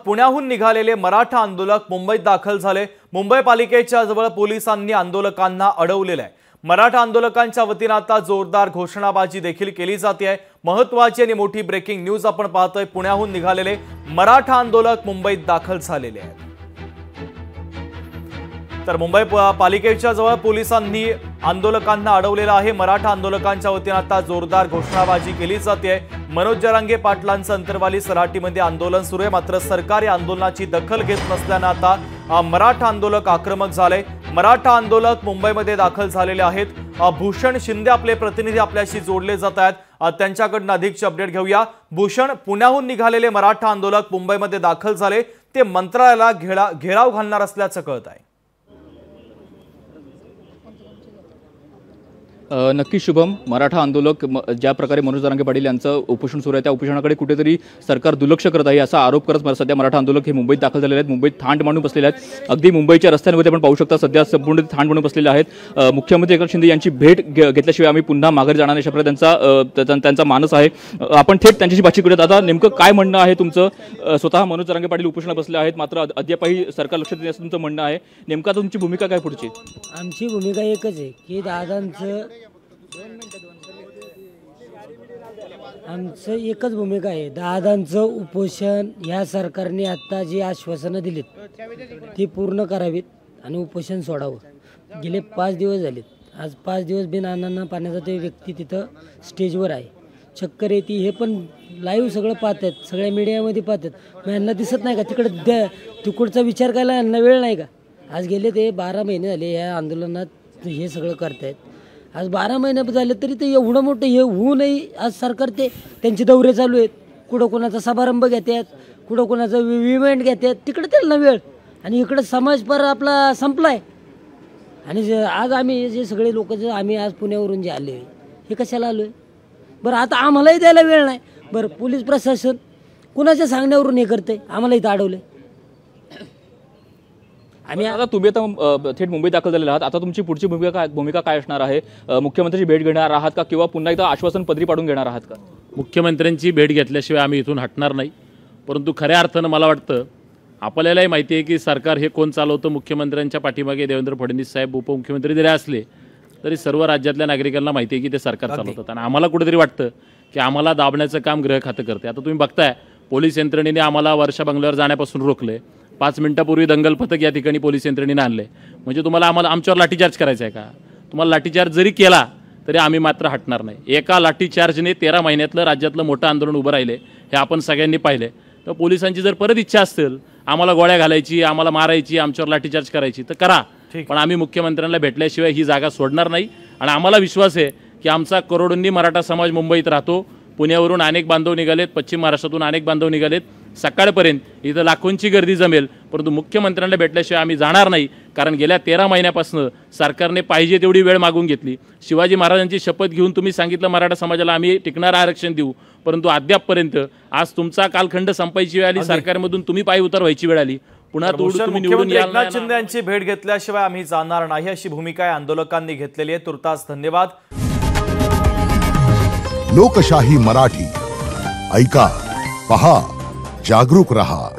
पुण्याहून निघालेले मराठा आंदोलक मुंबईत दाखल झाले। मुंबई पालिकेच्या जवळ पोलिसांनी आंदोलकांना अडवलेले आहे। मराठा आंदोलकांच्या वतीने आता जोरदार घोषणाबाजी देखील केली जाते। महत्त्वाची आणि मोठी ब्रेकिंग न्यूज आपण पाहतोय। पुण्याहून निघालेले मराठा आंदोलक मुंबईत दाखल झालेले आहेत। तर मुंबई पालिकेच्या जवळ पोलिसांनी आंदोलकांना अडवलेलं आहे। मराठा आंदोलकांच्या वतीने आता जोरदार घोषणाबाजी केली जाते। मनोज जरांगे पाटलांचं अंतरवाली सराटीमध्ये आंदोलन सुरू आहे, मात्र सरकार या आंदोलनाची दखल घेत नसल्याने आता मराठा आंदोलक आक्रमक झाले। मराठा आंदोलक मुंबईमध्ये दाखल झालेले आहेत। भूषण शिंदे आपले प्रतिनिधी आपल्याशी जोडले जात आहेत, त्यांच्याकडून अधिकची अपडेट घेऊया। भूषण, पुण्याहून निघालेले मराठा आंदोलक मुंबईमध्ये दाखल झाले, ते मंत्रालयाला घेराव घालणार असल्याचं कळत आहे। नक्की शुभम, मराठा आंदोलक ज्या प्रकारे मनोज जरांगे पाटील यांचं उपोषण सुरू आहे त्या उपोषणाकडे कुठेतरी सरकार दुर्लक्ष करत आहे असा आरोप करत सध्या मराठा आंदोलक हे मुंबईत दाखल झालेले आहेत। मुंबईत थांड मांडून बसलेले आहेत। अगदी मुंबईच्या रस्त्यांमध्ये आपण पाहू शकता सध्या संपूर्ण थांड मांडून बसलेले आहेत। मुख्यमंत्री एकनाथ शिंदे यांची भेट घेतल्याशिवाय आम्ही पुन्हा माघारी जाणार नाही अशा प्रकारे त्यांचा मानस आहे। आपण थेट त्यांच्याशी बातचीत करूयात। आता नेमकं काय म्हणणं आहे तुमचं? स्वतः मनोज जरांगे पाटील उपोषणाला बसले आहेत, मात्र अद्यापही सरकार लक्ष देत असं तुमचं म्हणणं आहे। नेमका तुमची भूमिका काय पुढची? आमची भूमिका एकच आहे की आमचं एकच भूमिका आहे, दादांचं उपोषण या सरकारने आता जी आश्वासनं दिलीत ती पूर्ण करावीत आणि उपोषण सोडावं। गेले 5 दिवस झालेत, आज 5 दिवस बिन अन्नानं पाण्याचा ते व्यक्ती तिथं स्टेजवर आहे। चक्कर येते, हे पण लाईव्ह सगळं पाहतात, सगळ्या मीडियामध्ये पाहतात। मग यांना दिसत नाही का तिकडचा विचार करायला यांना वेळ नाही का? आज गेले ते 12 महिने झाले या आंदोलनात हे सगळं करतायत। आज 12 महिने झाले तरी ते एवढं मोठं हे होऊ नये। आज सरकार त्यांचे दौरे चालू आहेत, कुठं कोणाचा समारंभ घेतात, कुठं कोणाचा इव्हेंट घेतात, तिकडे त्यांना वेळ, आणि इकडं समाज पर आपला संपलाय। आणि आज आम्ही जे सगळे लोक आम्ही आज पुण्यावरून जे आले हे कशाला आलोय? बरं, आता आम्हालाही द्यायला वेळ नाही। बरं, पोलीस प्रशासन कुणाच्या सांगण्यावरून हे करते, आम्हाला इथं अडवलंय। आता तुम्ही आता थेट मुंबईत दाखल झालेला आहात, आता तुमची पुढची भूमिका काय असणार आहे? मुख्यमंत्र्यांची भेट घेणार आहात का, किंवा पुन्हा एकदा आश्वासन पदरी पाडून घेणार आहात का? मुख्यमंत्र्यांची भेट घेतल्याशिवाय आम्ही इथून हटणार नाही। परंतु खऱ्या अर्थानं मला वाटतं आपल्यालाही माहिती आहे की सरकार हे कोण चालवतं। मुख्यमंत्र्यांच्या पाठीमागे देवेंद्र फडणवीस साहेब उपमुख्यमंत्री जरी असले तरी सर्व राज्यातल्या नागरिकांना माहिती आहे की ते सरकार चालवतात, आणि आम्हाला कुठेतरी वाटतं की आम्हाला दाबण्याचं काम गृह खातं करते। आता तुम्ही बघताय पोलीस यंत्रणेने आम्हाला वर्षा बंगल्यावर जाण्यापासून रोखले। 5 मिनिटापूर्वी दंगल पथक या ठिकाणी पोलीस यंत्रणेने आणले। म्हणजे तुम्हाला आमच्यावर लाठीचार्ज करायचा आहे का? तुम्हाला लाठीचार्ज जरी केला तरी आम्ही मात्र हटणार नाही। एका लाठीचार्जने 13 महिन्यातलं राज्यातलं मोठं आंदोलन उभं राहिले हे आपण सगळ्यांनी पाहिले। तर पोलिसांची जर परत इच्छा असेल आम्हाला गोळ्या घालायची, आम्हाला मारायची, आमच्यावर लाठीचार्ज करायची तर करा, पण आम्ही मुख्यमंत्र्यांना भेटल्याशिवाय ही जागा सोडणार नाही। आणि आम्हाला विश्वास आहे की आमचा करोडोंनी मराठा समाज मुंबईत राहतो। पुण्यावरून अनेक बांधव निघालेत, पश्चिम महाराष्ट्रातून अनेक बांधव निघालेत। सकाळपर्यंत इथं लाखोंची गर्दी जमेल, परंतु मुख्यमंत्र्यांना भेटल्याशिवाय आम्ही जाणार नाही। कारण गेल्या 13 महिन्यापासून सरकारने पाहिजे तेवढी वेळ मागून घेतली। शिवाजी महाराजांची शपथ घेऊन तुम्ही सांगितलं मराठा समाजाला आम्ही टिकणारं आरक्षण देऊ, परंतु अद्यापपर्यंत आज तुमचा कालखंड संपायची वेळ आली, सरकारमधून तुम्ही पाय उतार व्हायची वेळ आली। पुन्हा तुम्ही निवडून एकनाथ शिंदे यांची भेट घेतल्याशिवाय आम्ही जाणार नाही अशी भूमिका आंदोलकांनी घेतलेली आहे। तुर्तास धन्यवाद। लोकशाही मराठी ऐका, पहा, जागरूक रहा।